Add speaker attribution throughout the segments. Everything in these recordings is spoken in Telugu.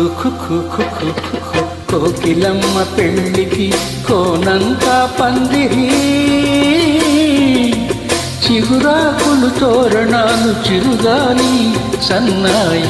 Speaker 1: కుక్కు కుక్కు కుక్కు కుక్కు కోకిలమ్మ పెళ్ళికి కోనంతా పందిరి, చిగురాకులు తోరణాలు చిరుగాలి సన్నాయి.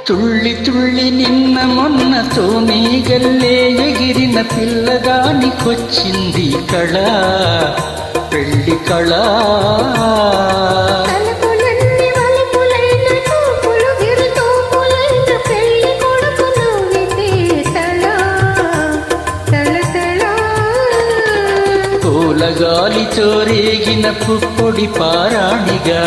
Speaker 1: తుళ్ళి తుళ్ళి నిన్న మొన్న తోమీగల్లే ఎగిరిన పిల్లగానికొచ్చింది కళ, పెళ్ళి కళ. పూలగాలి చోరేగిన పుప్పొడి పారాణిగా,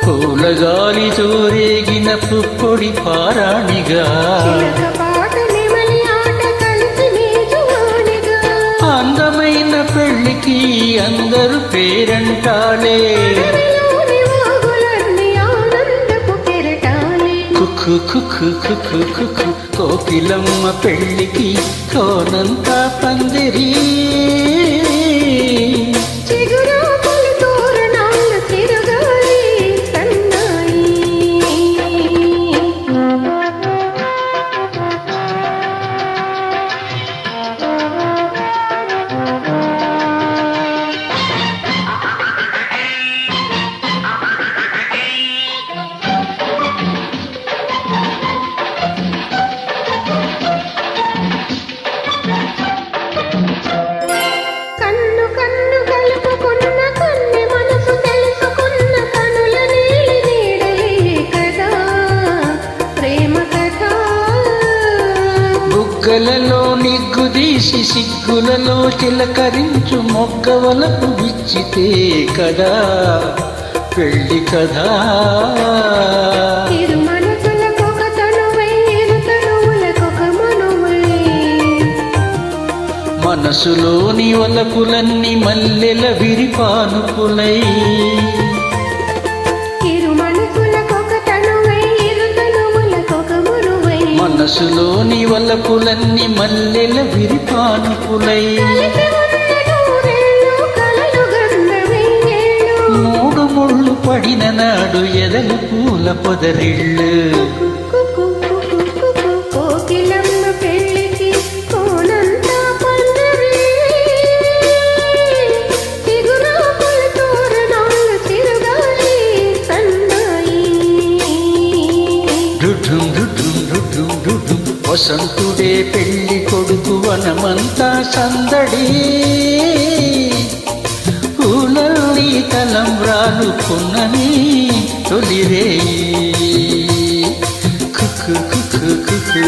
Speaker 1: పూలగాలి చోరేగిన పుప్పొడి పారాణిగా. అందమైన పెళ్ళికి అందరూ పేరంటాలే, కుక్కు కుక్కు కుక్కు కుక్కు కోకిలమ్మ పెళ్ళికి కోనంతా పందిరి, బుగ్గలలో నిగ్గుదీసి సిగ్గులలో చిలకరించు మొగ్గవలకు విచ్చితే కదా పెళ్ళి కదా. మనసులోని వలపులన్నీ మల్లెల విరిపానుపులై, మనసులోని వలపులన్నీ మల్లెల విరిపానుపులై, మూడు ముళ్ళు పడిన నాడు ఎదలు పూల పొదరిళ్ళు. వసంతుడే పెళ్ళి కొడుకు వనమంతా సందడి, పూలల్లి తలంబ్రాలు పున్నమి తొలిరేయి. కుక్కు కుక్కు కుక్కు